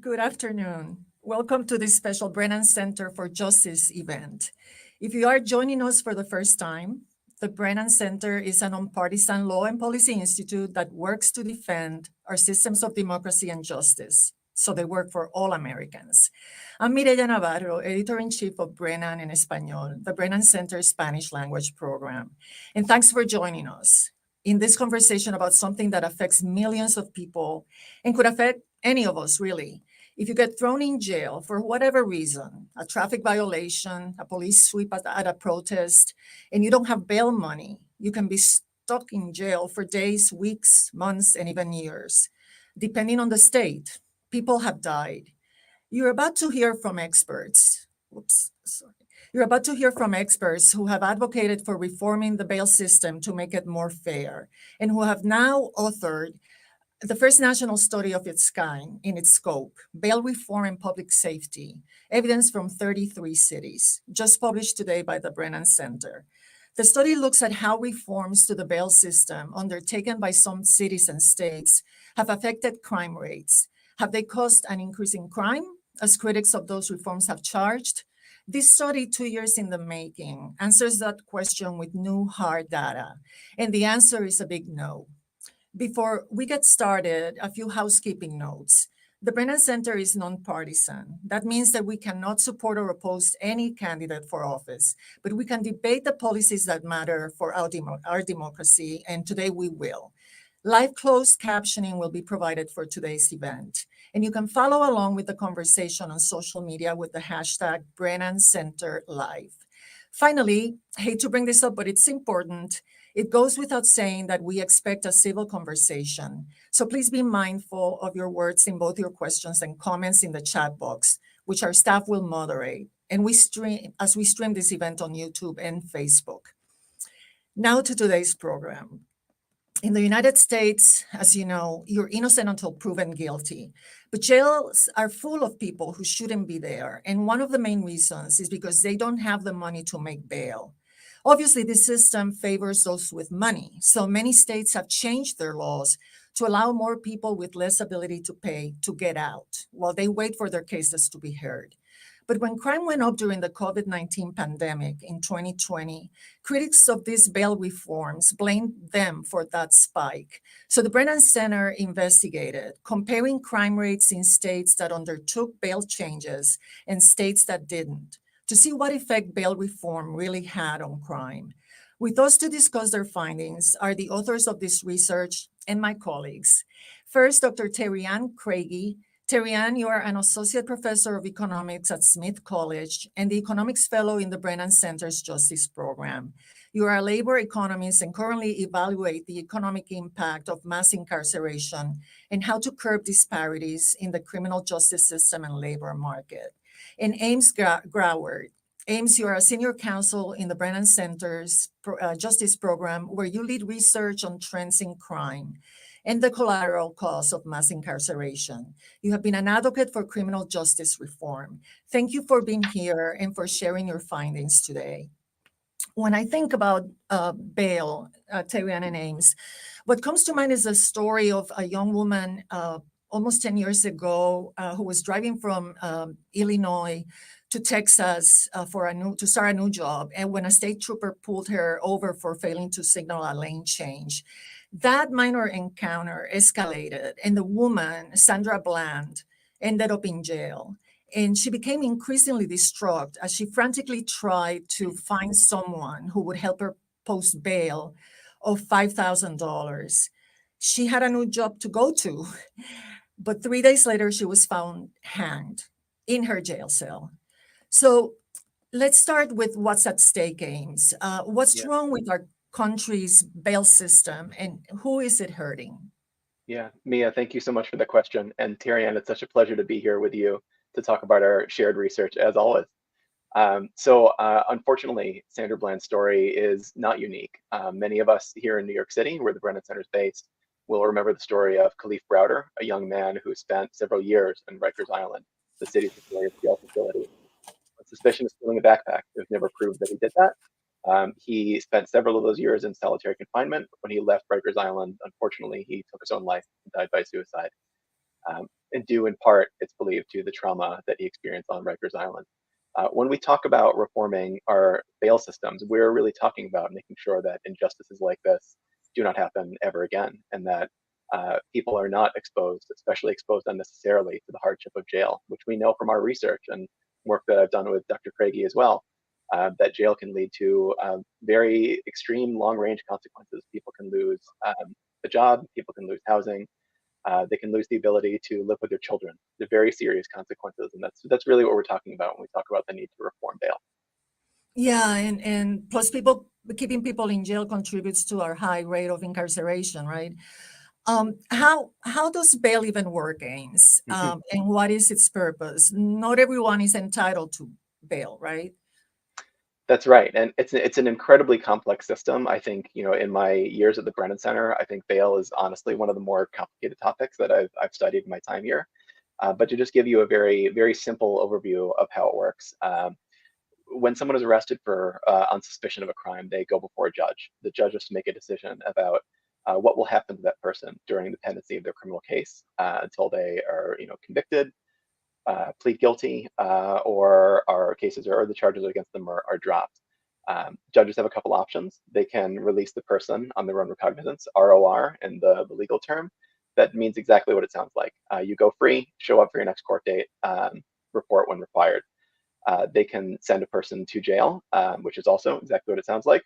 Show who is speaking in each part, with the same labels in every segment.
Speaker 1: Good afternoon. Welcome to this special Brennan Center for Justice event. If you are joining us for the first time, the Brennan Center is a nonpartisan law and policy institute that works to defend our systems of democracy and justice. So they work for all Americans. I'm Mireya Navarro, editor-in-chief of Brennan en Español, the Brennan Center Spanish language program. And thanks for joining us in this conversation about something that affects millions of people and could affect any of us, really. If you get thrown in jail for whatever reason, a traffic violation, a police sweep at a protest, and you don't have bail money, you can be stuck in jail for days, weeks, months, and even years. Depending on the state, people have died. You're about to hear from experts. You're about to hear from experts who have advocated for reforming the bail system to make it more fair, and who have now authored the first national study of its kind in its scope, Bail Reform and Public Safety, evidence from 33 cities, just published today by the Brennan Center. The study looks at how reforms to the bail system undertaken by some cities and states have affected crime rates. Have they caused an increase in crime, as critics of those reforms have charged? This study, 2 years in the making, answers that question with new hard data, and the answer is a big no. Before we get started, a few housekeeping notes. The Brennan Center is nonpartisan. That means that we cannot support or oppose any candidate for office, but we can debate the policies that matter for our democracy, and today we will. Live closed captioning will be provided for today's event, and you can follow along with the conversation on social media with the hashtag BrennanCenterLive. Finally, I hate to bring this up, but it's important. It goes without saying that we expect a civil conversation. So please be mindful of your words in both your questions and comments in the chat box, which our staff will moderate. And we stream this event on YouTube and Facebook. Now to today's program. In the United States, as you know, you're innocent until proven guilty. But jails are full of people who shouldn't be there. And one of the main reasons is because they don't have the money to make bail. Obviously, this system favors those with money. So many states have changed their laws to allow more people with less ability to pay to get out while they wait for their cases to be heard. But when crime went up during the COVID-19 pandemic in 2020, critics of these bail reforms blamed them for that spike. So the Brennan Center investigated, comparing crime rates in states that undertook bail changes and states that didn't, to see what effect bail reform really had on crime. With us to discuss their findings are the authors of this research and my colleagues. First, Dr. Terry-Ann Craigie. Terry-Ann, you are an associate professor of economics at Smith College and the economics fellow in the Brennan Center's Justice Program. You are a labor economist and currently evaluate the economic impact of mass incarceration and how to curb disparities in the criminal justice system and labor market. And Ames Grawert. Ames, you are a senior counsel in the Brennan Center's Justice Program, where you lead research on trends in crime and the collateral cause of mass incarceration. You have been an advocate for criminal justice reform. Thank you for being here and for sharing your findings today. When I think about bail, Terry-Ann and Ames, what comes to mind is a story of a young woman almost 10 years ago who was driving from Illinois to Texas to start a new job. And when a state trooper pulled her over for failing to signal a lane change, that minor encounter escalated, and the woman, Sandra Bland, ended up in jail. And she became increasingly distraught as she frantically tried to find someone who would help her post bail of $5,000. She had a new job to go to, but 3 days later, she was found hanged in her jail cell. So let's start with what's at stake, Ames. What's wrong with our country's bail system, and who is it hurting?
Speaker 2: Yeah, Mia, thank you so much for the question. And Terry-Ann, it's such a pleasure to be here with you to talk about our shared research, as always. Unfortunately, Sandra Bland's story is not unique. Many of us here in New York City, where the Brennan Center is based, will remember the story of Khalif Browder, a young man who spent several years in Rikers Island, the city's notorious jail facility, on suspicion of stealing a backpack. It was never proved that he did that. He spent several of those years in solitary confinement. When he left Rikers Island, unfortunately, he took his own life and died by suicide. and due in part, it's believed, to the trauma that he experienced on Rikers Island. When we talk about reforming our bail systems, we're really talking about making sure that injustices like this do not happen ever again, and that people are not exposed, especially exposed unnecessarily, to the hardship of jail, which we know from our research and work that I've done with Dr. Craigie as well, that jail can lead to very extreme long-range consequences. People can lose a job, people can lose housing, they can lose the ability to live with their children. They're very serious consequences, and that's really what we're talking about when we talk about the need to reform bail.
Speaker 1: Yeah, and plus keeping people in jail contributes to our high rate of incarceration, right? How does bail even work, Ames? And what is its purpose? Not everyone is entitled to bail, right?
Speaker 2: That's right, and it's an incredibly complex system. I think, in my years at the Brennan Center, I think bail is honestly one of the more complicated topics that I've studied in my time here. But to just give you a very, very simple overview of how it works, when someone is arrested for on suspicion of a crime, they go before a judge. The judge has to make a decision about what will happen to that person during the pendency of their criminal case until they are, convicted, plead guilty, or our cases or the charges against them are dropped. Judges have a couple options. They can release the person on their own recognizance, ROR in the legal term. That means exactly what it sounds like. You go free, show up for your next court date, report when required. They can send a person to jail, which is also exactly what it sounds like.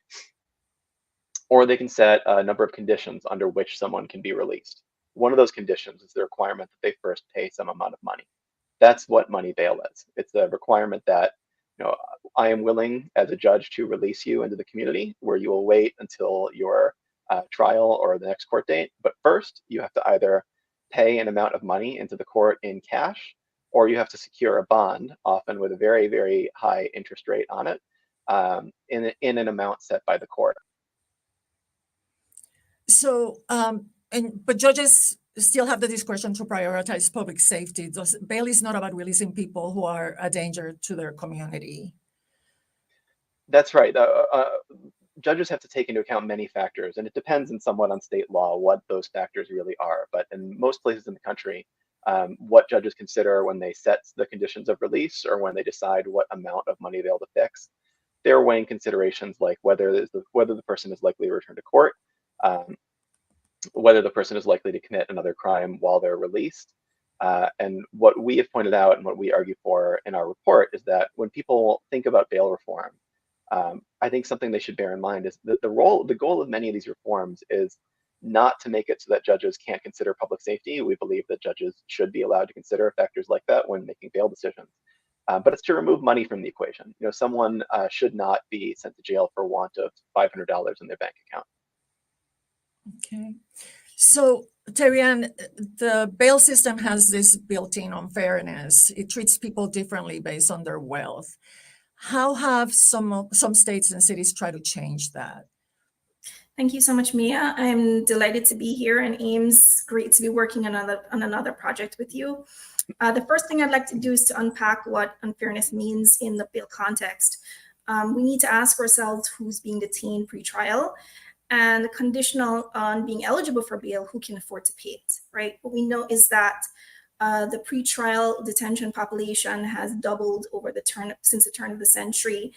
Speaker 2: Or they can set a number of conditions under which someone can be released. One of those conditions is the requirement that they first pay some amount of money. That's what money bail is. It's the requirement that, I am willing as a judge to release you into the community, where you will wait until your trial or the next court date. But first, you have to either pay an amount of money into the court in cash, or you have to secure a bond, often with a very, very high interest rate on it, in an amount set by the court.
Speaker 1: So, but judges still have the discretion to prioritize public safety. Bail is not about releasing people who are a danger to their community.
Speaker 2: That's right. Judges have to take into account many factors, and it depends somewhat on state law what those factors really are. But in most places in the country, what judges consider when they set the conditions of release or when they decide what amount of money they'll to fix, they're weighing considerations like whether the person is likely to return to court, whether the person is likely to commit another crime while they're released. And what we have pointed out and what we argue for in our report is that when people think about bail reform, I think something they should bear in mind is that the goal of many of these reforms is not to make it so that judges can't consider public safety. We believe that judges should be allowed to consider factors like that when making bail decisions. But it's to remove money from the equation. Someone should not be sent to jail for want of $500 in their bank account.
Speaker 1: Okay. So, Terry-Ann, the bail system has this built-in unfairness. It treats people differently based on their wealth. How have some states and cities tried to change that?
Speaker 3: Thank you so much, Mia. I'm delighted to be here, and Ames, great to be working on another project with you. The first thing I'd like to do is to unpack what unfairness means in the bail context. We need to ask ourselves who's being detained pre-trial, and conditional on being eligible for bail, who can afford to pay it, right? What we know is that the pretrial detention population has doubled since the turn of the century,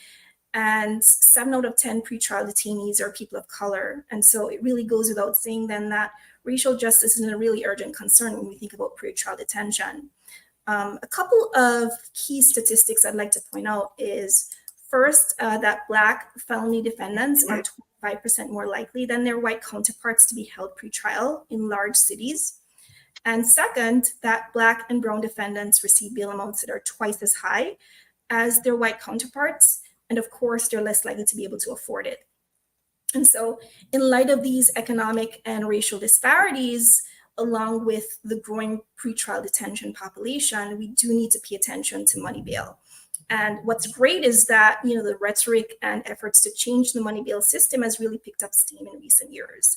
Speaker 3: and 7 out of 10 pretrial detainees are people of color. And so it really goes without saying then that racial justice is a really urgent concern when we think about pretrial detention. A couple of key statistics I'd like to point out is first, that Black felony defendants are 25% more likely than their white counterparts to be held pretrial in large cities. And second, that Black and brown defendants receive bail amounts that are twice as high as their white counterparts. And of course, they're less likely to be able to afford it. And so in light of these economic and racial disparities, along with the growing pretrial detention population, we do need to pay attention to money bail. And what's great is that, the rhetoric and efforts to change the money bail system has really picked up steam in recent years.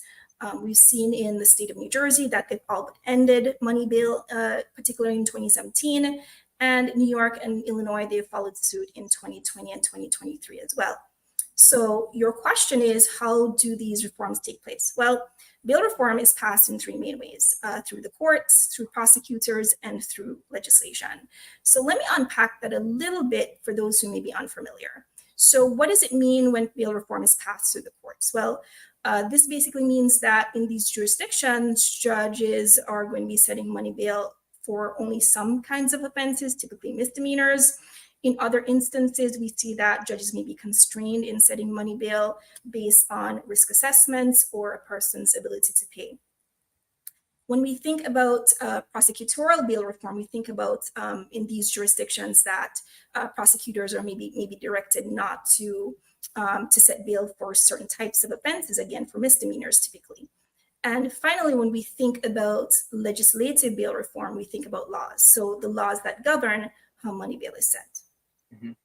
Speaker 3: We've seen in the state of New Jersey that they've all but ended money bail, particularly in 2017. And New York and Illinois, they followed suit in 2020 and 2023 as well. So your question is, how do these reforms take place? Well, bail reform is passed in three main ways, through the courts, through prosecutors, and through legislation. So let me unpack that a little bit for those who may be unfamiliar. So what does it mean when bail reform is passed through the courts? Well, this basically means that in these jurisdictions, judges are going to be setting money bail for only some kinds of offenses, typically misdemeanors. In other instances, we see that judges may be constrained in setting money bail based on risk assessments or a person's ability to pay. When we think about prosecutorial bail reform, we think about in these jurisdictions that prosecutors are maybe directed not to set bail for certain types of offenses, again, for misdemeanors typically. And finally, when we think about legislative bail reform, we think about laws. So the laws that govern how money bail is set.
Speaker 2: Mhm.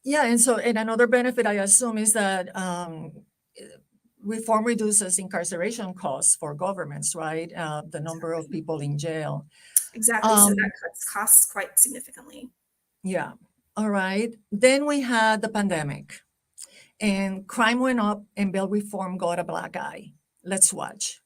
Speaker 1: Yeah, and another benefit I assume is that reform reduces incarceration costs for governments, right? The number of people in jail.
Speaker 3: Exactly. So that cuts costs quite significantly.
Speaker 1: Yeah. All right. Then we had the pandemic, and crime went up, and bail reform got a black eye. Let's watch.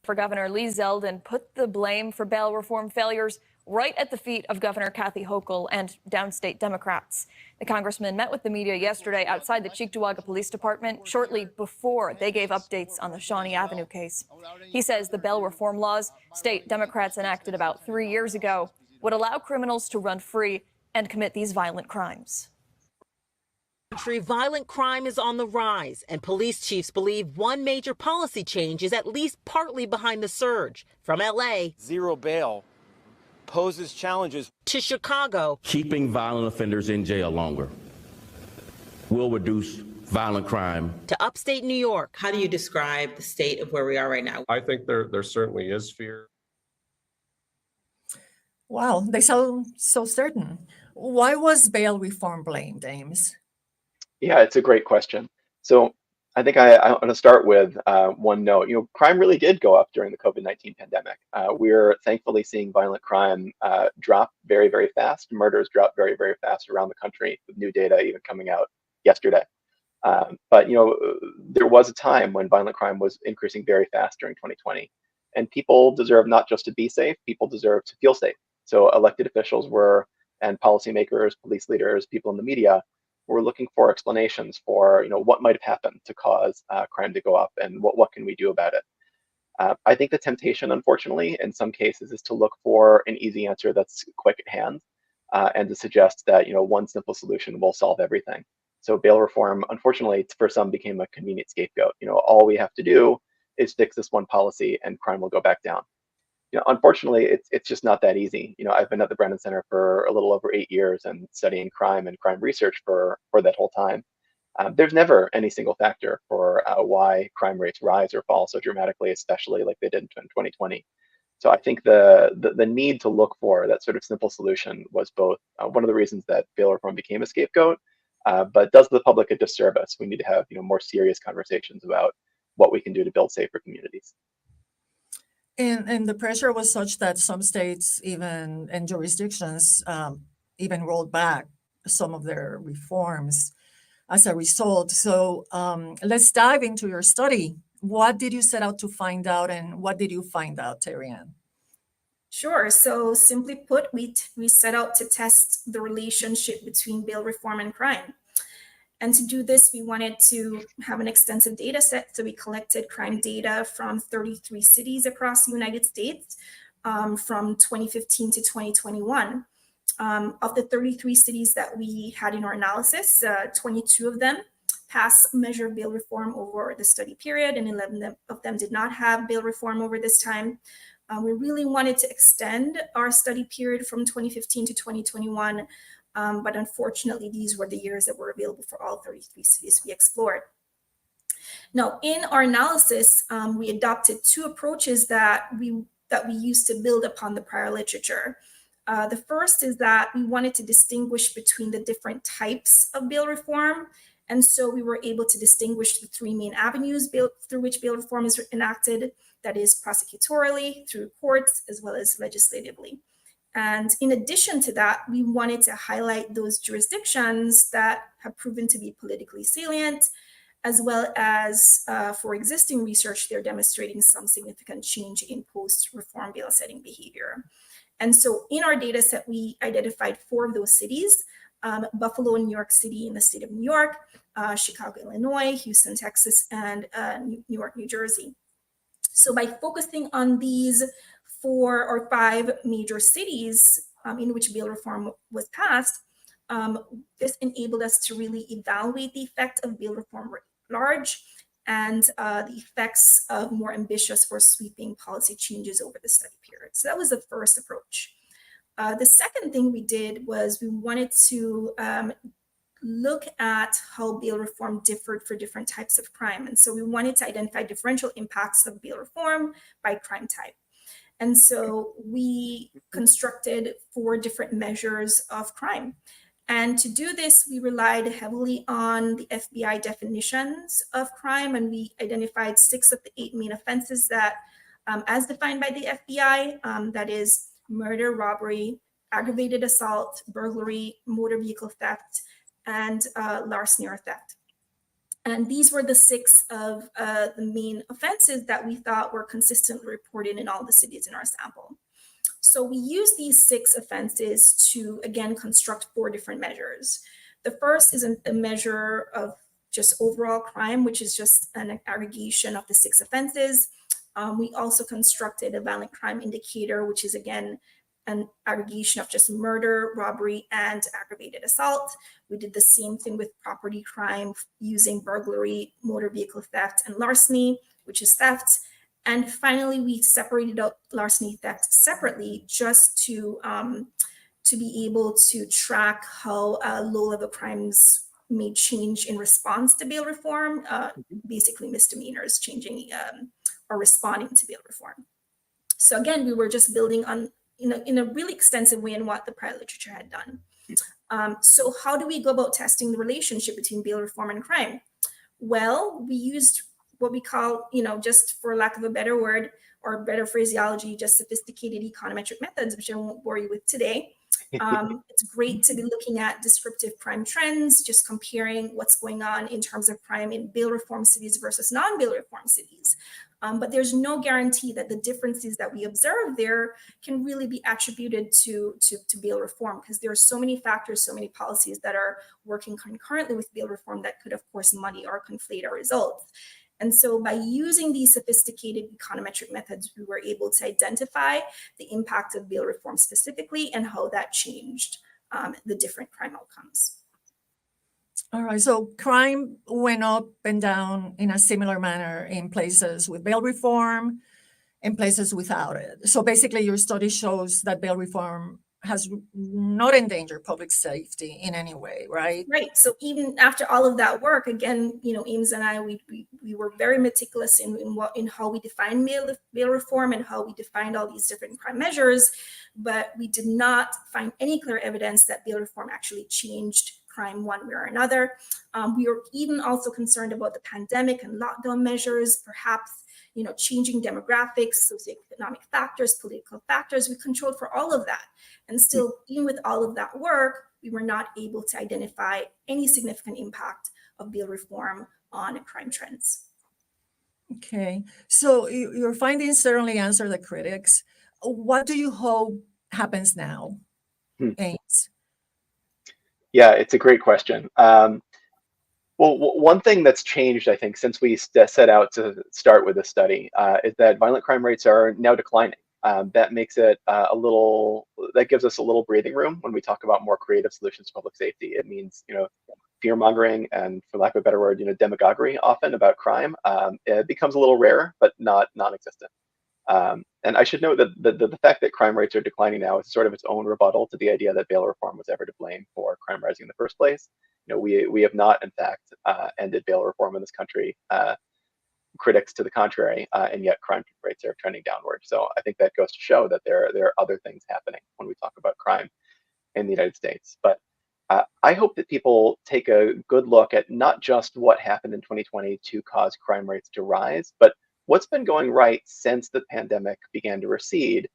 Speaker 4: For Governor Lee Zeldin put the blame for bail reform failures right at the feet of Governor Kathy Hochul and downstate Democrats. The congressman met with the media yesterday outside the Cheektowaga Police Department shortly before they gave updates on the Shawnee Avenue case. He says the bail reform laws state Democrats enacted about 3 years ago would allow criminals to run free and commit these violent crimes.
Speaker 5: Violent crime is on the rise, and police chiefs believe one major policy change is at least partly behind the surge. From L.A.
Speaker 6: Zero bail poses challenges
Speaker 5: to Chicago.
Speaker 7: Keeping violent offenders in jail longer will reduce violent crime.
Speaker 5: To upstate New York.
Speaker 8: How do you describe the state of where we are right now?
Speaker 9: I think there certainly is fear.
Speaker 1: Wow, they sound so certain. Why was bail reform blamed, Ames?
Speaker 2: Yeah, it's a great question. So I think I want to start with one note. Crime really did go up during the COVID-19 pandemic. We're thankfully seeing violent crime drop very, very fast. Murders drop very, very fast around the country, with new data even coming out yesterday. But there was a time when violent crime was increasing very fast during 2020. And people deserve not just to be safe, people deserve to feel safe. So elected officials and policymakers, police leaders, people in the media, we're looking for explanations for what might have happened to cause crime to go up, and what can we do about it. I think the temptation, unfortunately, in some cases, is to look for an easy answer that's quick at hand, and to suggest that one simple solution will solve everything. So bail reform, unfortunately, for some became a convenient scapegoat. All we have to do is fix this one policy, and crime will go back down. Unfortunately, it's just not that easy. I've been at the Brennan Center for a little over 8 years and studying crime and crime research for that whole time. There's never any single factor for why crime rates rise or fall so dramatically, especially like they did in 2020. So I think the need to look for that sort of simple solution was both one of the reasons that bail reform became a scapegoat, but does the public a disservice. We need to have more serious conversations about what we can do to build safer communities.
Speaker 1: And the pressure was such that some states and jurisdictions even rolled back some of their reforms as a result. So let's dive into your study. What did you set out to find out, and what did you find out, Terry-Ann?
Speaker 3: Sure. So simply put, we set out to test the relationship between bail reform and crime. And to do this, we wanted to have an extensive data set. So we collected crime data from 33 cities across the United States from 2015 to 2021. Of the 33 cities that we had in our analysis, 22 of them passed measure of bail reform over the study period, and 11 of them did not have bail reform over this time. We really wanted to extend our study period from 2015 to 2021. But unfortunately, these were the years that were available for all 33 cities we explored. Now, in our analysis, we adopted two approaches that we used to build upon the prior literature. The first is that we wanted to distinguish between the different types of bail reform. And so we were able to distinguish the three main avenues through which bail reform is enacted, that is prosecutorially, through courts, as well as legislatively. And in addition to that, we wanted to highlight those jurisdictions that have proven to be politically salient, as well as for existing research, they're demonstrating some significant change in post-reform bail setting behavior. And so in our data set, we identified 4 of those cities: Buffalo, New York City in the state of New York, Chicago, Illinois, Houston, Texas, and New York, New Jersey. So by focusing on these 4 or 5 major cities in which bail reform was passed, this enabled us to really evaluate the effect of bail reform writ large and the effects of more ambitious or sweeping policy changes over the study period. So that was the first approach. The second thing we did was we wanted to look at how bail reform differed for different types of crime. And so we wanted to identify differential impacts of bail reform by crime type. And so we constructed 4 different measures of crime. And to do this, we relied heavily on the FBI definitions of crime, and we identified 6 of the 8 main offenses that, as defined by the FBI, that is murder, robbery, aggravated assault, burglary, motor vehicle theft, and larceny or theft. And these were the 6 of the main offenses that we thought were consistently reported in all the cities in our sample. So we used these 6 offenses to, again, construct 4 different measures. The first is a measure of just overall crime, which is just an aggregation of the 6 offenses. We also constructed a violent crime indicator, which is, again, an aggregation of just murder, robbery, and aggravated assault. We did the same thing with property crime using burglary, motor vehicle theft, and larceny, which is theft. And finally, we separated out larceny theft separately just to be able to track how low-level crimes may change in response to bail reform, basically misdemeanors changing or responding to bail reform. So again, we were just building on in a really extensive way in what the prior literature had done. So how do we go about testing the relationship between bail reform and crime? Well, we used what we call, just for lack of a better word or better phraseology, just sophisticated econometric methods, which I won't bore you with today. It's great to be looking at descriptive crime trends, just comparing what's going on in terms of crime in bail reform cities versus non-bail reform cities. But there's no guarantee that the differences that we observe there can really be attributed to bail reform, because there are so many factors, so many policies that are working concurrently with bail reform that could, of course, muddy or conflate our results. And so by using these sophisticated econometric methods, we were able to identify the impact of bail reform specifically and how that changed the different crime outcomes.
Speaker 1: All right, so crime went up and down in a similar manner in places with bail reform and places without it. So basically your study shows that bail reform has not endangered public safety in any way, right?
Speaker 3: Right. So even after all of that work, again, Ames and I, we were very meticulous in how we defined bail reform and how we defined all these different crime measures, but we did not find any clear evidence that bail reform actually changed crime one way or another. We were even also concerned about the pandemic and lockdown measures, perhaps changing demographics, socioeconomic factors, political factors. We controlled for all of that. And still, even with all of that work, we were not able to identify any significant impact of bail reform on crime trends.
Speaker 1: Okay, so your findings certainly answer the critics. What do you hope happens now, Ames?
Speaker 2: Yeah, it's a great question. Well, one thing that's changed, I think, since we set out to start with this study is that violent crime rates are now declining. That makes it that gives us a little breathing room when we talk about more creative solutions to public safety. It means, fear mongering and, for lack of a better word, demagoguery often about crime. It becomes a little rarer, but not non-existent. And I should note that the fact that crime rates are declining now is sort of its own rebuttal to the idea that bail reform was ever to blame for crime rising in the first place. We have not, in fact, ended bail reform in this country. Critics to the contrary, and yet crime rates are trending downward. So I think that goes to show that there are other things happening when we talk about crime in the United States. But I hope that people take a good look at not just what happened in 2020 to cause crime rates to rise, but what's been going right since the pandemic began to recede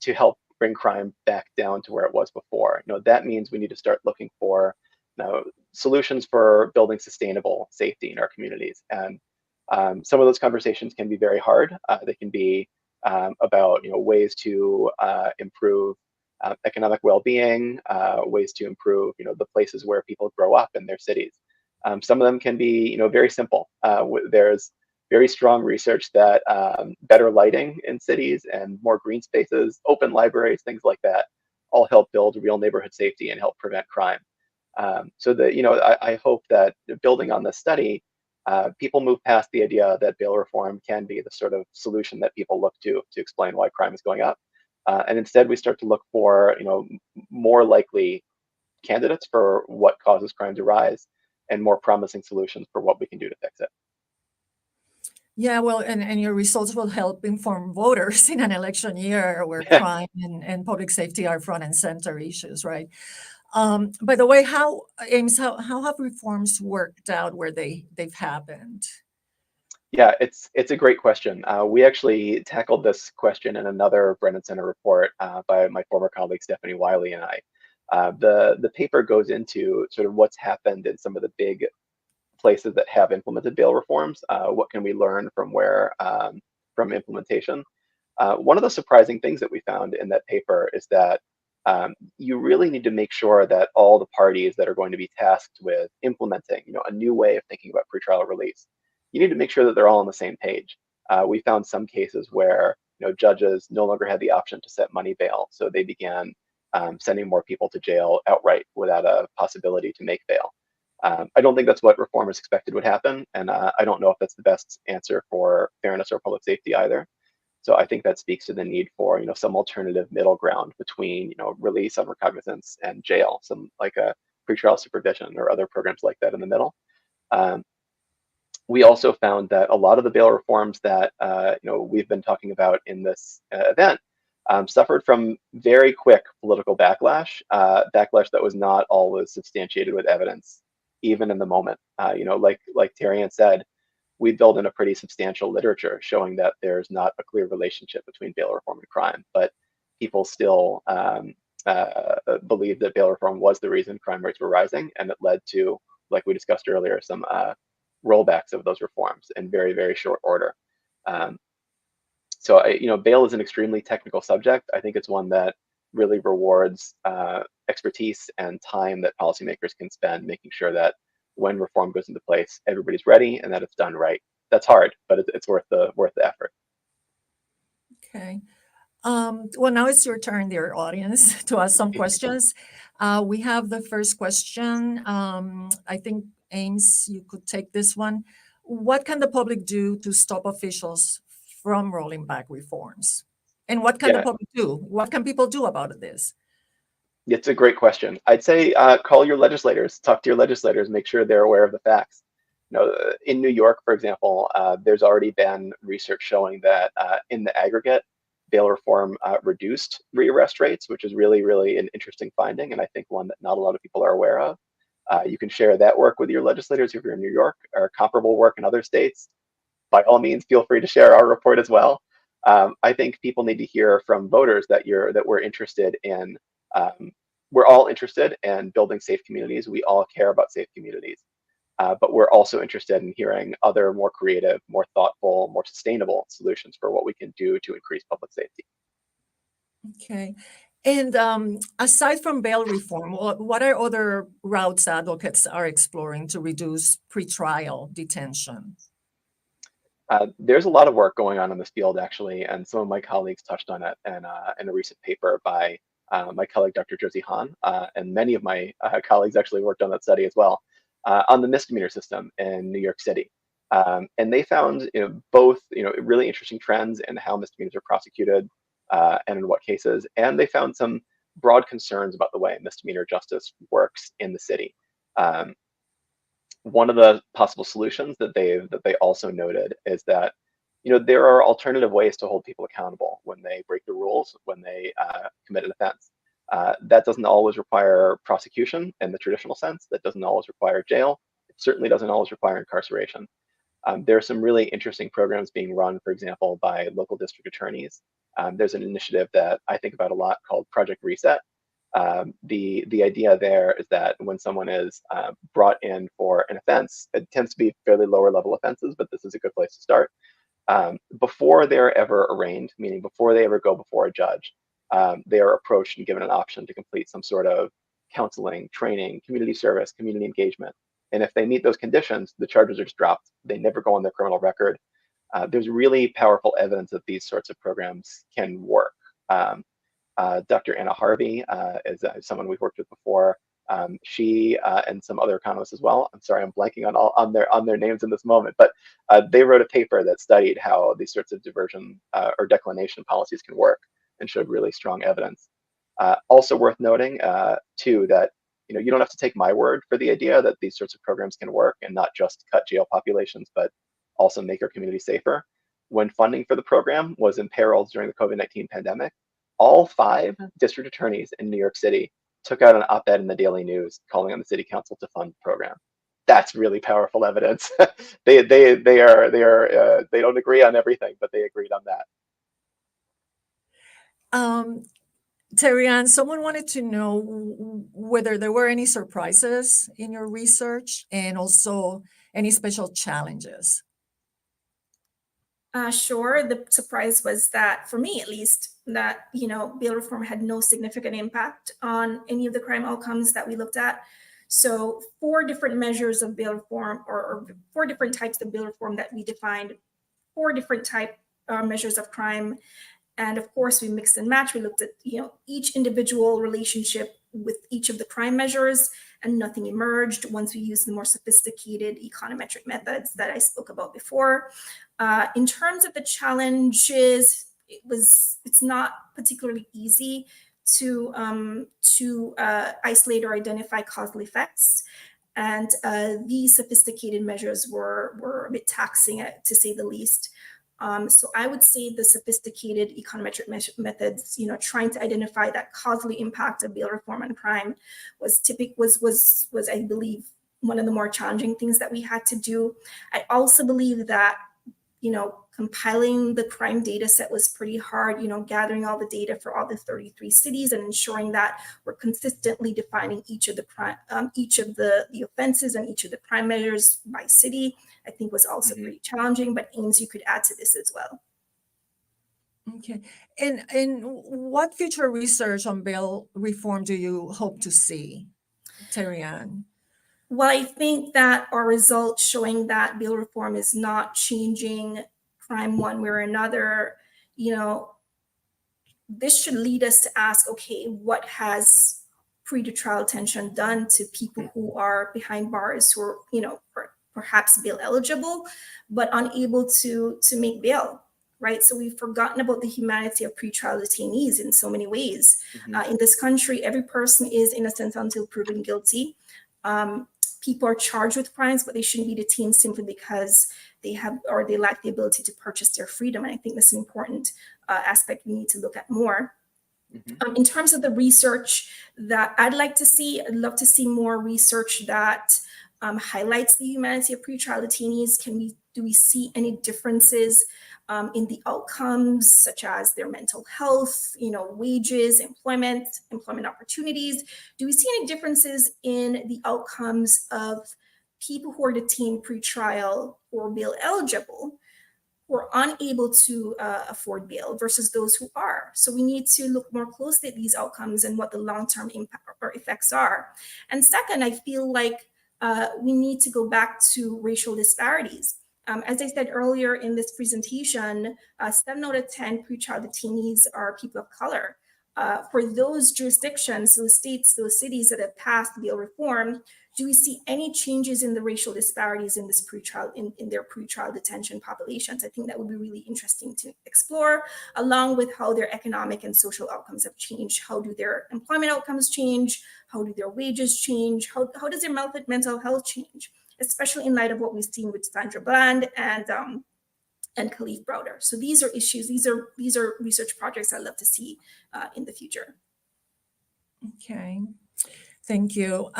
Speaker 2: to help bring crime back down to where it was before. That means we need to start looking for solutions for building sustainable safety in our communities. And some of those conversations can be very hard. They can be about ways to improve economic well-being, ways to improve the places where people grow up in their cities. Some of them can be very simple. There's very strong research that better lighting in cities and more green spaces, open libraries, things like that, all help build real neighborhood safety and help prevent crime. So that I hope that building on this study, people move past the idea that bail reform can be the sort of solution that people look to explain why crime is going up, and instead we start to look for more likely candidates for what causes crime to rise, and more promising solutions for what we can do to fix it.
Speaker 1: Yeah, well, and your results will help inform voters in an election year where crime and public safety are front and center issues, right? By the way, Ames, how have reforms worked out where they've happened?
Speaker 2: Yeah, it's a great question. We actually tackled this question in another Brennan Center report by my former colleague Stephanie Wiley and I. The paper goes into sort of what's happened in some of the big places that have implemented bail reforms. What can we learn from from implementation? One of the surprising things that we found in that paper is that you really need to make sure that all the parties that are going to be tasked with implementing a new way of thinking about pretrial release, you need to make sure that they're all on the same page. We found some cases where judges no longer had the option to set money bail, so they began sending more people to jail outright without a possibility to make bail. I don't think that's what reformers expected would happen, and I don't know if that's the best answer for fairness or public safety either. So I think that speaks to the need for some alternative middle ground between release on recognizance and jail, some like a pretrial supervision or other programs like that in the middle. We also found that a lot of the bail reforms that we've been talking about in this event suffered from very quick political backlash, backlash that was not always substantiated with evidence, even in the moment. Like Terry-Ann said, we build in a pretty substantial literature showing that there's not a clear relationship between bail reform and crime, but people still believe that bail reform was the reason crime rates were rising, and it led to, like we discussed earlier, some rollbacks of those reforms in very, very short order. So bail is an extremely technical subject. I think it's one that really rewards expertise and time that policymakers can spend making sure that when reform goes into place, everybody's ready and that it's done right. That's hard, but it's worth the effort.
Speaker 1: Okay. Well, now it's your turn, dear audience, to ask some questions. We have the first question. I think, Ames, you could take this one. What can the public do to stop officials from rolling back reforms? And what can the public do? What can people do about this?
Speaker 2: It's a great question. I'd say call your legislators, talk to your legislators, make sure they're aware of the facts. In New York, for example, there's already been research showing that in the aggregate, bail reform reduced rearrest rates, which is really, really an interesting finding, and I think one that not a lot of people are aware of. You can share that work with your legislators if you're in New York, or comparable work in other states. By all means, feel free to share our report as well. I think people need to hear from voters that we're interested in. We're all interested in building safe communities. We all care about safe communities, but we're also interested in hearing other more creative, more thoughtful, more sustainable solutions for what we can do to increase public safety.
Speaker 1: Okay. And aside from bail reform, what are other routes advocates are exploring to reduce pretrial detention?
Speaker 2: There's a lot of work going on in this field, actually, and some of my colleagues touched on it in a recent paper by my colleague, Dr. Josie Hahn, and many of my colleagues actually worked on that study as well, on the misdemeanor system in New York City. And they found both really interesting trends in how misdemeanors are prosecuted and in what cases, and they found some broad concerns about the way misdemeanor justice works in the city. One of the possible solutions that they also noted is that there are alternative ways to hold people accountable when they break the rules, when they commit an offense. That doesn't always require prosecution in the traditional sense. That doesn't always require jail. It certainly doesn't always require incarceration. There are some really interesting programs being run, for example, by local district attorneys. There's an initiative that I think about a lot called Project Reset. The idea there is that when someone is brought in for an offense, it tends to be fairly lower level offenses, but this is a good place to start. Before they're ever arraigned, meaning before they ever go before a judge, they are approached and given an option to complete some sort of counseling, training, community service, community engagement. And if they meet those conditions, the charges are just dropped. They never go on their criminal record. There's really powerful evidence that these sorts of programs can work. Dr. Anna Harvey is someone we've worked with before. She and some other economists as well. I'm sorry, I'm blanking on their names in this moment, but they wrote a paper that studied how these sorts of diversion or declination policies can work and showed really strong evidence. Also worth noting too that you don't have to take my word for the idea that these sorts of programs can work and not just cut jail populations, but also make our community safer. When funding for the program was imperiled during the COVID-19 pandemic, all 5 district attorneys in New York City took out an op-ed in the Daily News calling on the city council to fund the program. That's really powerful evidence. They don't agree on everything, but they agreed on that.
Speaker 1: Terry-Ann, someone wanted to know whether there were any surprises in your research and also any special challenges.
Speaker 3: Sure. The surprise was that, for me at least, that bail reform had no significant impact on any of the crime outcomes that we looked at. So 4 different measures of bail reform, or 4 different types of bail reform that we defined, 4 different measures of crime. And of course, we mixed and matched. We looked at each individual relationship with each of the crime measures, and nothing emerged once we used the more sophisticated econometric methods that I spoke about before. In terms of the challenges, it's not particularly easy to isolate or identify causal effects. And these sophisticated measures were a bit taxing, to say the least. So I would say the sophisticated econometric methods, trying to identify that causally impact of bail reform on crime was I believe one of the more challenging things that we had to do. I also believe that compiling the crime data set was pretty hard, gathering all the data for all the 33 cities and ensuring that we're consistently defining each of the offenses and each of the crime measures by city, I think was also pretty challenging. But Ames, you could add to this as well.
Speaker 1: Okay. And what future research on bail reform do you hope to see, Terry-Ann?
Speaker 3: Well, I think that our results showing that bail reform is not changing crime one way or another, this should lead us to ask, okay, what has pretrial detention done to people who are behind bars, who are, perhaps bail eligible, but unable to make bail, right? So we've forgotten about the humanity of pretrial detainees in so many ways. In this country, every person is innocent until proven guilty. People are charged with crimes, but they shouldn't be detained simply because they lack the ability to purchase their freedom. And I think that's an important aspect we need to look at more. In terms of the research that I'd love to see more research that highlights the humanity of pretrial detainees. Do we see any differences in the outcomes, such as their mental health, wages, employment opportunities? Do we see any differences in the outcomes of people who are detained pretrial or bail eligible, who are unable to afford bail versus those who are? So we need to look more closely at these outcomes and what the long-term impact or effects are. And second, I feel like we need to go back to racial disparities. As I said earlier in this presentation, 7 out of 10 pretrial detainees are people of color. For those jurisdictions, those states, those cities that have passed bail reform, do we see any changes in the racial disparities in this in their pretrial detention populations? I think that would be really interesting to explore, along with how their economic and social outcomes have changed. How do their employment outcomes change? How do their wages change? How does their mental health change? Especially in light of what we've seen with Sandra Bland and Khalif Browder. So these are issues. These are research projects I'd love to see in the future.
Speaker 1: Okay, thank you.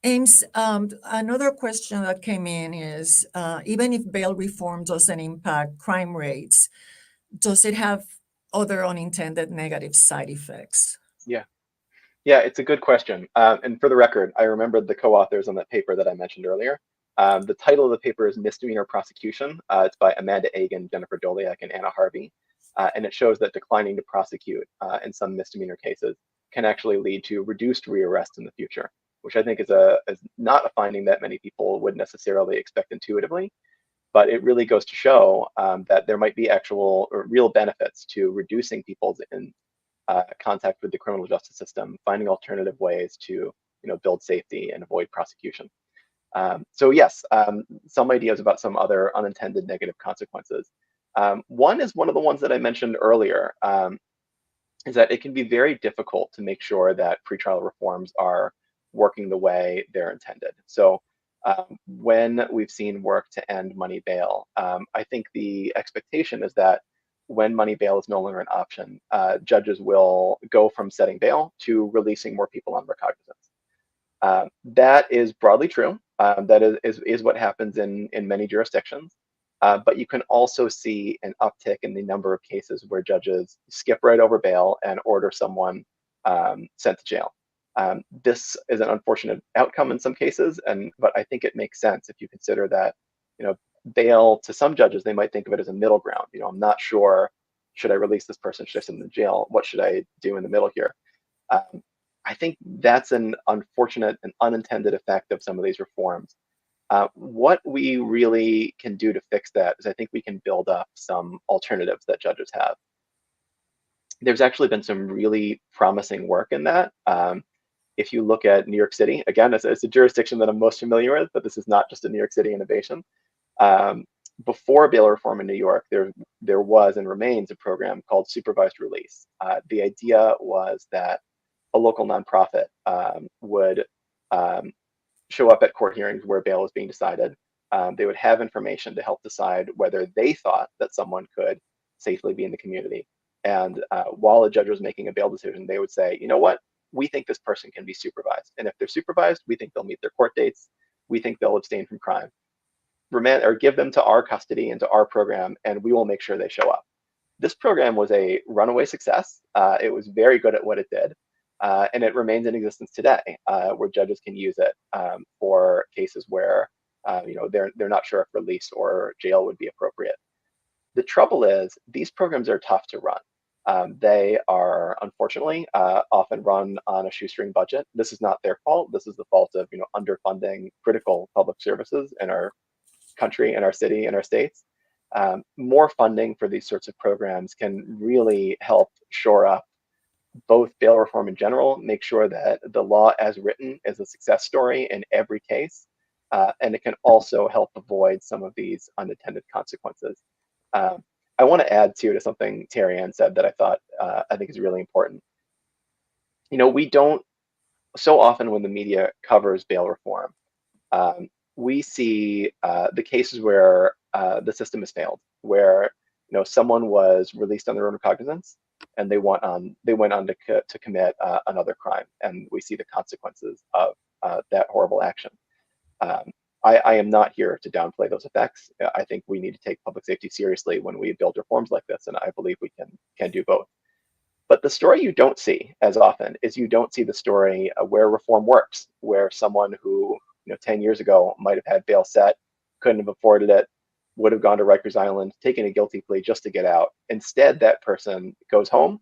Speaker 1: Ames, another question that came in is, even if bail reform doesn't impact crime rates, does it have other unintended negative side effects?
Speaker 2: Yeah, it's a good question. And for the record, I remembered the co-authors on that paper that I mentioned earlier. The title of the paper is Misdemeanor Prosecution. It's by Amanda Agan, Jennifer Doliak, and Anna Harvey. And it shows that declining to prosecute in some misdemeanor cases can actually lead to reduced rearrest in the future, which I think is not a finding that many people would necessarily expect intuitively. But it really goes to show that there might be actual or real benefits to reducing people's contact with the criminal justice system, finding alternative ways to build safety and avoid prosecution. So yes, some ideas about some other unintended negative consequences. One is one of the ones that I mentioned earlier, is that it can be very difficult to make sure that pretrial reforms are working the way they're intended. So when we've seen work to end money bail, I think the expectation is that when money bail is no longer an option, judges will go from setting bail to releasing more people on recognizance. That is broadly true. That is what happens in many jurisdictions. But you can also see an uptick in the number of cases where judges skip right over bail and order someone sent to jail. This is an unfortunate outcome in some cases, but I think it makes sense if you consider that bail, to some judges, they might think of it as a middle ground. I'm not sure, should I release this person? Should I send them to jail? What should I do in the middle here? I think that's an unfortunate and unintended effect of some of these reforms. What we really can do to fix that is I think we can build up some alternatives that judges have. There's actually been some really promising work in that. If you look at New York City, again, it's a jurisdiction that I'm most familiar with, but this is not just a New York City innovation. Before bail reform in New York, there was and remains a program called supervised release. The idea was that a local nonprofit would show up at court hearings where bail was being decided. They would have information to help decide whether they thought that someone could safely be in the community. And while a judge was making a bail decision, they would say, you know what, we think this person can be supervised. And if they're supervised, we think they'll meet their court dates. We think they'll abstain from crime. Remand or give them to our custody and to our program, and we will make sure they show up. This program was a runaway success. It was very good at what it did. And it remains in existence today, where judges can use it for cases where they're not sure if release or jail would be appropriate. The trouble is these programs are tough to run. They are unfortunately often run on a shoestring budget. This is not their fault. This is the fault of underfunding critical public services in our country, in our city, in our states. More funding for these sorts of programs can really help shore up both bail reform in general, make sure that the law as written is a success story in every case, and it can also help avoid some of these unintended consequences. I want to add to something Terry Ann said that I think is really important. We don't, so often when the media covers bail reform, we see the cases where the system has failed, where someone was released on their own recognizance and they went on to commit another crime, and we see the consequences of that horrible action. I am not here to downplay those effects. I think we need to take public safety seriously when we build reforms like this, and I believe we can do both. But the story you don't see as often is you don't see the story where reform works, where someone who 10 years ago might have had bail set, couldn't have afforded it, would have gone to Rikers Island, taken a guilty plea just to get out. Instead, that person goes home,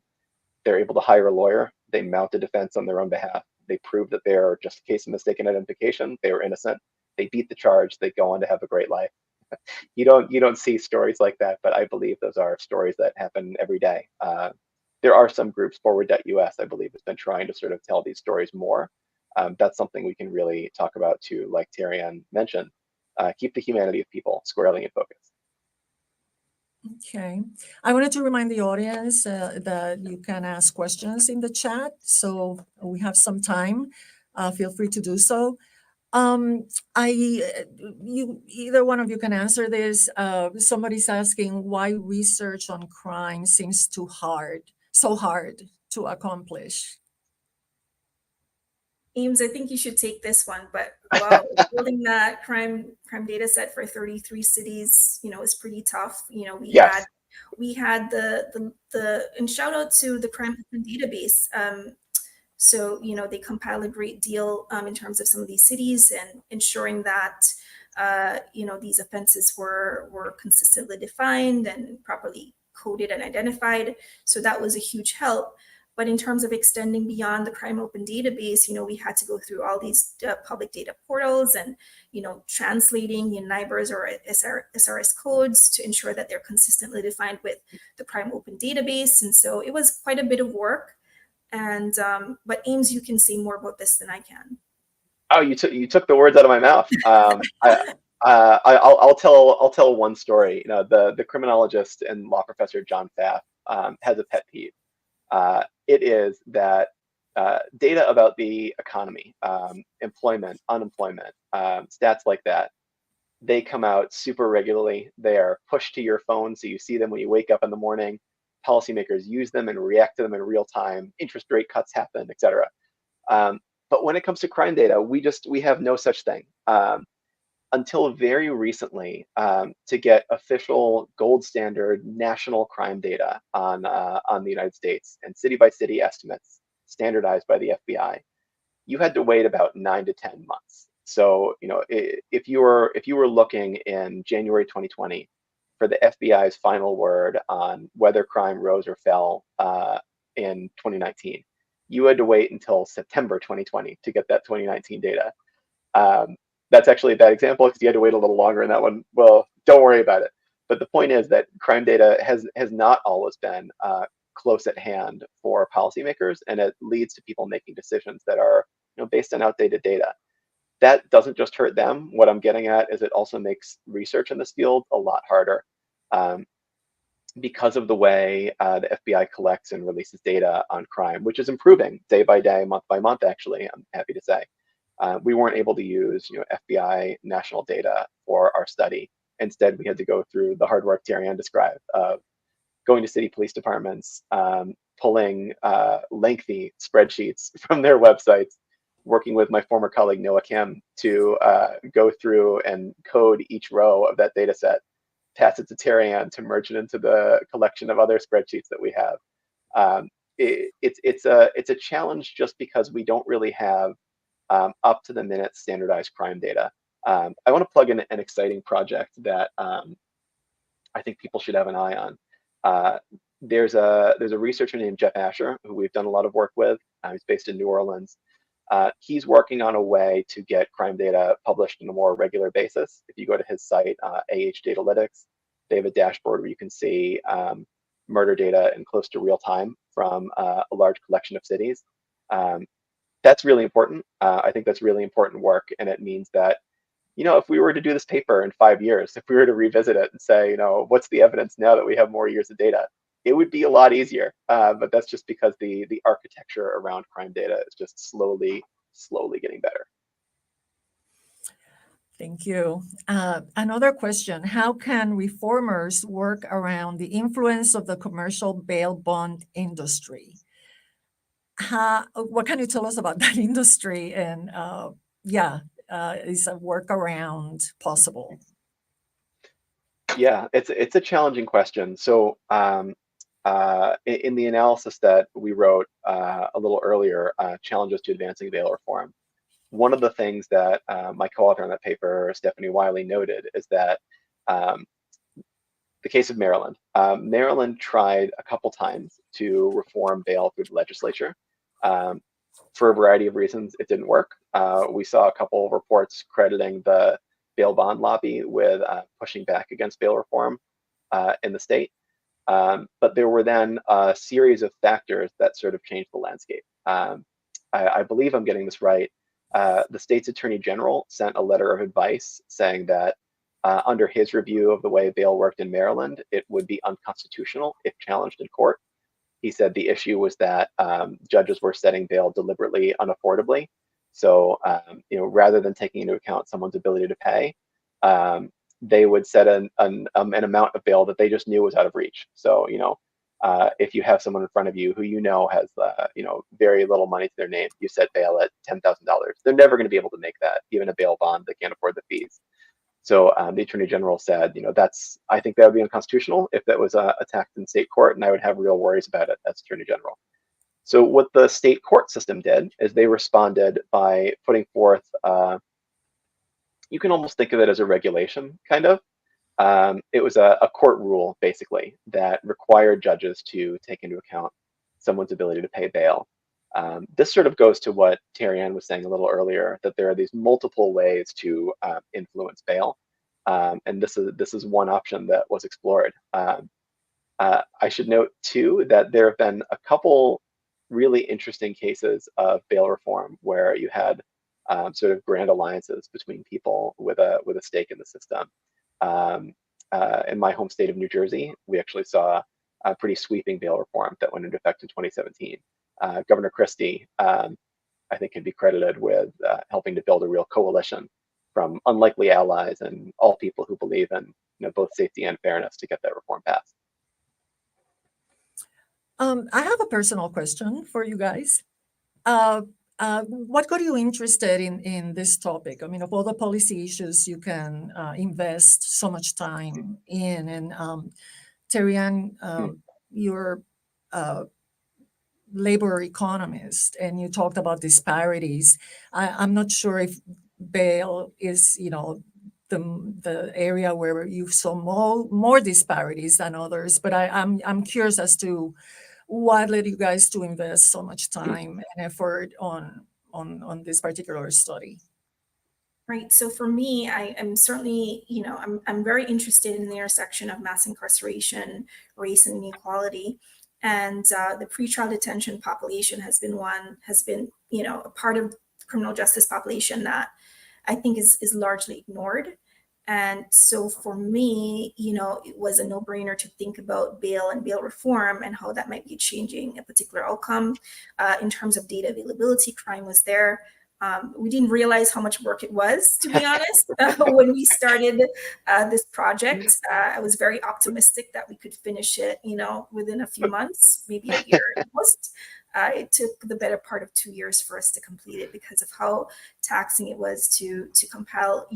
Speaker 2: they're able to hire a lawyer, they mount a defense on their own behalf, they prove that they're just a case of mistaken identification, they were innocent, they beat the charge, they go on to have a great life. You don't see stories like that, but I believe those are stories that happen every day. There are some groups, Forward.us, I believe, has been trying to sort of tell these stories more. That's something we can really talk about too, like Terry Ann mentioned. Keep the humanity of people squarely in focus.
Speaker 1: Okay. I wanted to remind the audience that you can ask questions in the chat, so we have some time. Feel free to do so. Either one of you can answer this. Somebody's asking why research on crime seems so hard to accomplish.
Speaker 3: Ames, I think you should take this one, but wow, building that crime data set for 33 cities, is pretty tough.
Speaker 2: Yes.
Speaker 3: We had the and shout out to the crime database. So, they compile a great deal in terms of some of these cities and ensuring that, these offenses were consistently defined and properly coded and identified. So that was a huge help. But in terms of extending beyond the crime open database, we had to go through all these public data portals and, translating the NIBRs or SRS codes to ensure that they're consistently defined with the crime open database. And so it was quite a bit of work. And but Ames, you can say more about this than I can.
Speaker 2: Oh, you took the words out of my mouth. I'll tell one story. The criminologist and law professor John Pfaff has a pet peeve. It is that data about the economy, employment, unemployment, stats like that, they come out super regularly. They are pushed to your phone, so you see them when you wake up in the morning. Policymakers use them and react to them in real time. Interest rate cuts happen, et cetera. But when it comes to crime data, we have no such thing. Until very recently, to get official gold standard national crime data on the United States and city by city estimates standardized by the FBI, you had to wait about 9 to 10 months. So, if you were looking in January 2020 for the FBI's final word on whether crime rose or fell in 2019, you had to wait until September 2020 to get that 2019 data. That's actually a bad example because you had to wait a little longer in that one. Well, don't worry about it. But the point is that crime data has not always been close at hand for policymakers, and it leads to people making decisions that are based on outdated data. That doesn't just hurt them. What I'm getting at is it also makes research in this field a lot harder because of the way the FBI collects and releases data on crime, which is improving day by day, month by month, actually, I'm happy to say. We weren't able to use FBI national data for our study. Instead, we had to go through the hard work Thierry described of going to city police departments, pulling lengthy spreadsheets from their websites, working with my former colleague Noah Kim to go through and code each row of that data set, pass it to Thierry to merge it into the collection of other spreadsheets that we have. It's a challenge just because we don't really have up to the minute standardized crime data. I want to plug in an exciting project that I think people should have an eye on. There's a researcher named Jeff Asher who we've done a lot of work with. He's based in New Orleans. He's working on a way to get crime data published on a more regular basis. If you go to his site, AH Datalytics, they have a dashboard where you can see murder data in close to real time from a large collection of cities. That's really important. I think that's really important work, and it means that if we were to do this paper in 5 years, if we were to revisit it and say, what's the evidence now that we have more years of data, it would be a lot easier. But that's just because the architecture around crime data is just slowly getting better.
Speaker 1: Thank you. Another question: how can reformers work around the influence of the commercial bail bond industry? What can you tell us about that industry? And is a workaround possible?
Speaker 2: Yeah, it's a challenging question. So in the analysis that we wrote a little earlier, Challenges to Advancing Bail Reform, one of the things that my co-author on that paper, Stephanie Wiley, noted is that the case of Maryland. Maryland tried a couple times to reform bail through the legislature. For a variety of reasons, it didn't work. We saw a couple of reports crediting the bail bond lobby with pushing back against bail reform in the state. But there were then a series of factors that sort of changed the landscape. I believe I'm getting this right. The state's attorney general sent a letter of advice saying that under his review of the way bail worked in Maryland, it would be unconstitutional if challenged in court. He said the issue was that judges were setting bail deliberately unaffordably. So, rather than taking into account someone's ability to pay, they would set an amount of bail that they just knew was out of reach. So, if you have someone in front of you who you know has very little money to their name, you set bail at $10,000. They're never going to be able to make that, even a bail bond. They can't afford the fees. So the Attorney General said, I think that would be unconstitutional if that was attacked in state court, and I would have real worries about it as Attorney General. So what the state court system did is they responded by putting forth, you can almost think of it as a regulation, kind of. It was a court rule, basically, that required judges to take into account someone's ability to pay bail. This sort of goes to what Terry Ann was saying a little earlier, that there are these multiple ways to influence bail. And this is one option that was explored. I should note, too, that there have been a couple really interesting cases of bail reform where you had sort of grand alliances between people with a stake in the system. In my home state of New Jersey, we actually saw a pretty sweeping bail reform that went into effect in 2017. Governor Christie, I think, can be credited with helping to build a real coalition from unlikely allies and all people who believe in both safety and fairness to get that reform passed.
Speaker 1: I have a personal question for you guys. What got you interested in this topic? I mean, of all the policy issues you can invest so much time in, and Terry Ann, you're a labor economist, and you talked about disparities. I'm not sure if bail is, the area where you saw more disparities than others, but I'm curious as to what led you guys to invest so much time and effort on this particular study?
Speaker 3: Right. So for me, I am certainly, I'm very interested in the intersection of mass incarceration, race, and inequality. And the pretrial detention population has been a part of the criminal justice population that I think is largely ignored. And so for me, it was a no-brainer to think about bail and bail reform and how that might be changing a particular outcome. In terms of data availability, crime was there. We didn't realize how much work it was, to be honest, when we started this project. I was very optimistic that we could finish it, within a few months, maybe a year at most. It took the better part of 2 years for us to complete it because of how taxing it was to compile,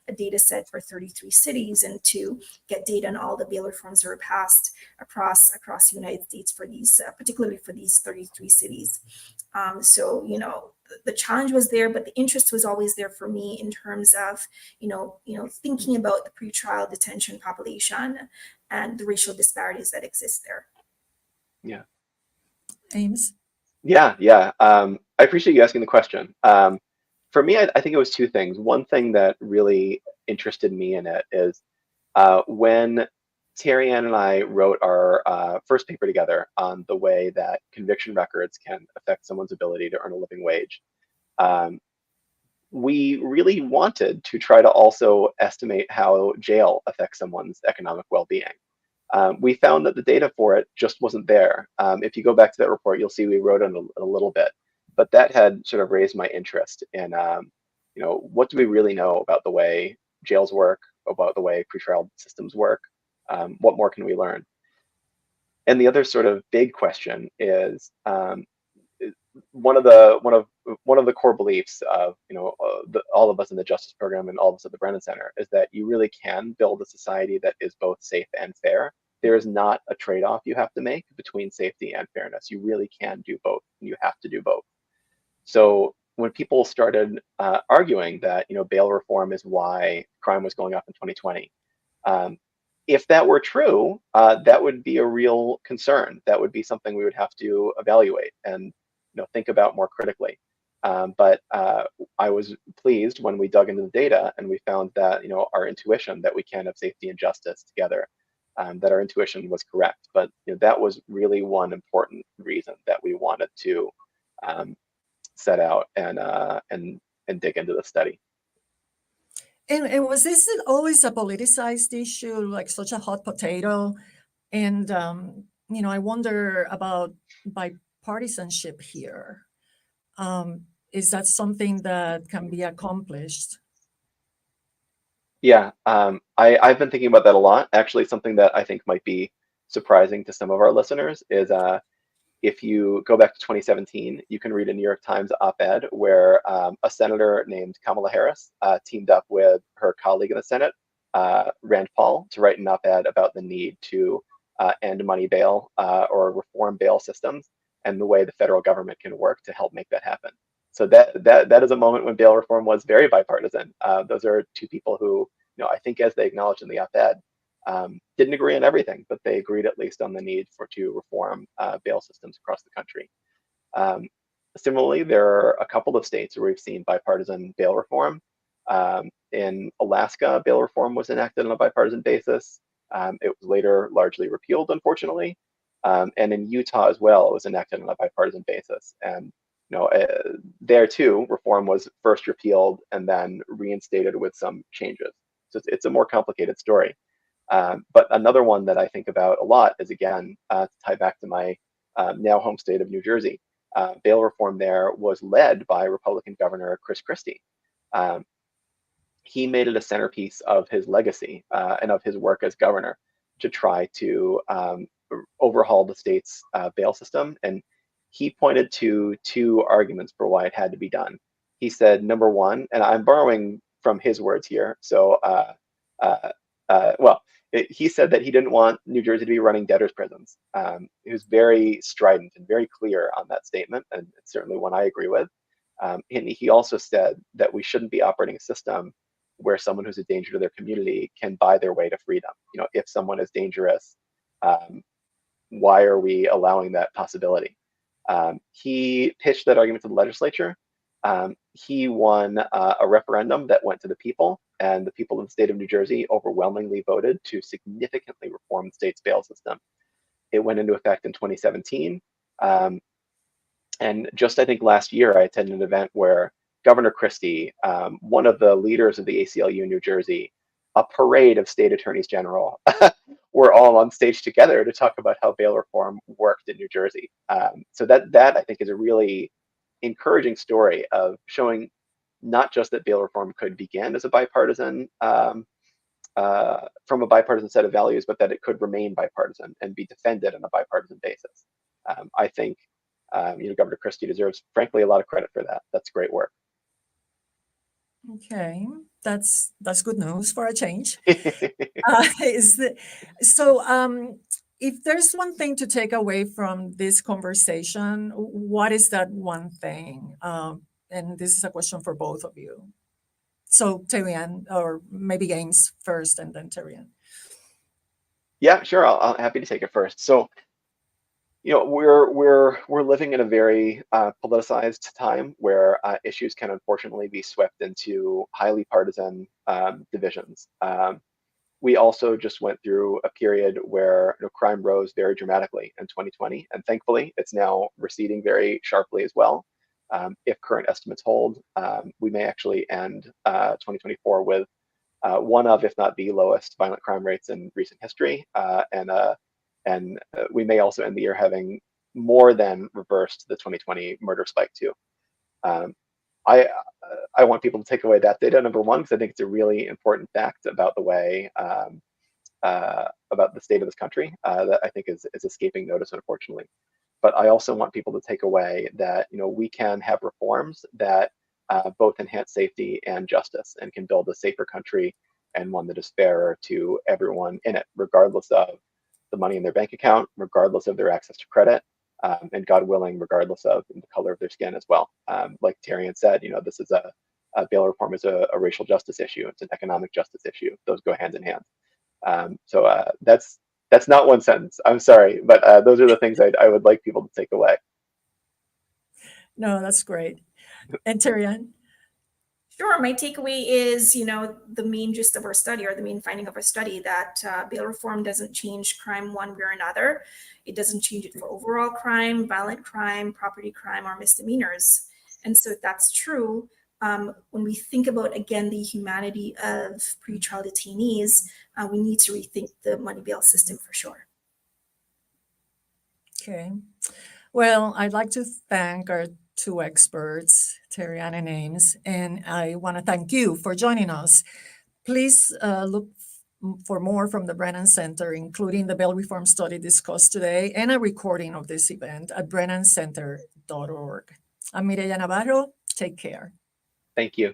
Speaker 3: a data set for 33 cities and to get data on all the bail reforms that were passed across the United States for these, particularly for these 33 cities. So, the challenge was there, but the interest was always there for me in terms of, thinking about the pretrial detention population and the racial disparities that exist there.
Speaker 2: Yeah.
Speaker 1: Ames?
Speaker 2: Yeah. I appreciate you asking the question. For me, I think it was two things. One thing that really interested me in it is when Terry Ann and I wrote our first paper together on the way that conviction records can affect someone's ability to earn a living wage. We really wanted to try to also estimate how jail affects someone's economic well-being. We found that the data for it just wasn't there. If you go back to that report, you'll see we wrote on a little bit, but that had sort of raised my interest in, what do we really know about the way jails work, about the way pretrial systems work? What more can we learn? And the other sort of big question is one of the core beliefs of all of us in the justice program and all of us at the Brennan Center is that you really can build a society that is both safe and fair. There is not a trade-off you have to make between safety and fairness. You really can do both, and you have to do both. So when people started arguing that bail reform is why crime was going up in 2020, if that were true, that would be a real concern. That would be something we would have to evaluate and think about more critically. But I was pleased when we dug into the data and we found that our intuition that we can have safety and justice together, that our intuition was correct. But that was really one important reason that we wanted to set out and dig into the study.
Speaker 1: And was this always a politicized issue, like such a hot potato? And, I wonder about bipartisanship here. Is that something that can be accomplished?
Speaker 2: Yeah, I've been thinking about that a lot. Actually, something that I think might be surprising to some of our listeners is if you go back to 2017, you can read a New York Times op-ed where a senator named Kamala Harris teamed up with her colleague in the Senate, Rand Paul, to write an op-ed about the need to end money bail or reform bail systems and the way the federal government can work to help make that happen. So that is a moment when bail reform was very bipartisan. Those are two people who, I think as they acknowledged in the op-ed, didn't agree on everything, but they agreed at least on the need to reform bail systems across the country. Similarly, there are a couple of states where we've seen bipartisan bail reform. In Alaska, bail reform was enacted on a bipartisan basis. It was later largely repealed, unfortunately. And in Utah as well, it was enacted on a bipartisan basis. And there too, reform was first repealed and then reinstated with some changes. So it's a more complicated story. But another one that I think about a lot is, again, to tie back to my now home state of New Jersey. Bail reform there was led by Republican Governor Chris Christie. He made it a centerpiece of his legacy and of his work as governor to try to overhaul the state's bail system. And he pointed to two arguments for why it had to be done. He said, number one, and I'm borrowing from his words here, so he said that he didn't want New Jersey to be running debtors' prisons. He was very strident and very clear on that statement, and it's certainly one I agree with. And he also said that we shouldn't be operating a system where someone who's a danger to their community can buy their way to freedom. If someone is dangerous, why are we allowing that possibility? He pitched that argument to the legislature. He won a referendum that went to the people, and the people of the state of New Jersey overwhelmingly voted to significantly reform the state's bail system. It went into effect in 2017. And just, I think, last year, I attended an event where Governor Christie, one of the leaders of the ACLU in New Jersey, a parade of state attorneys general were all on stage together to talk about how bail reform worked in New Jersey. So that I think is a really encouraging story of showing not just that bail reform could begin as a bipartisan, from a bipartisan set of values, but that it could remain bipartisan and be defended on a bipartisan basis. I think Governor Christie deserves, frankly, a lot of credit for that. That's great work.
Speaker 1: Okay, that's good news for a change. If there's one thing to take away from this conversation, what is that one thing? And this is a question for both of you. So Terrian, or maybe Ames first, and then Terrian.
Speaker 2: Yeah, sure. I'll happy to take it first. So, we're living in a very politicized time where issues can unfortunately be swept into highly partisan divisions. We also just went through a period where crime rose very dramatically in 2020, and thankfully it's now receding very sharply as well. If current estimates hold, we may actually end 2024 with one of, if not the lowest violent crime rates in recent history, and we may also end the year having more than reversed the 2020 murder spike too. I want people to take away that data, number one, because I think it's a really important fact about the way, about the state of this country that I think is escaping notice, unfortunately. But I also want people to take away that we can have reforms that both enhance safety and justice, and can build a safer country and one that is fairer to everyone in it, regardless of the money in their bank account, regardless of their access to credit, and God willing, regardless of the color of their skin as well. Like Terrian said, this is a bail reform is a racial justice issue. It's an economic justice issue. Those go hand in hand. So that's not one sentence. I'm sorry, but those are the things I would like people to take away.
Speaker 1: No, that's great. And Terrian?
Speaker 3: Sure. My takeaway is, the main gist of our study, or the main finding of our study, that bail reform doesn't change crime one way or another. It doesn't change it for overall crime, violent crime, property crime, or misdemeanors. And so if that's true, when we think about, again, the humanity of pretrial detainees, we need to rethink the money bail system for sure.
Speaker 1: Okay. Well, I'd like to thank our two experts, Terrian and Ames, and I want to thank you for joining us. Please look for more from the Brennan Center, including the bail reform study discussed today and a recording of this event at brennancenter.org. I'm Mireya Navarro. Take care.
Speaker 2: Thank you.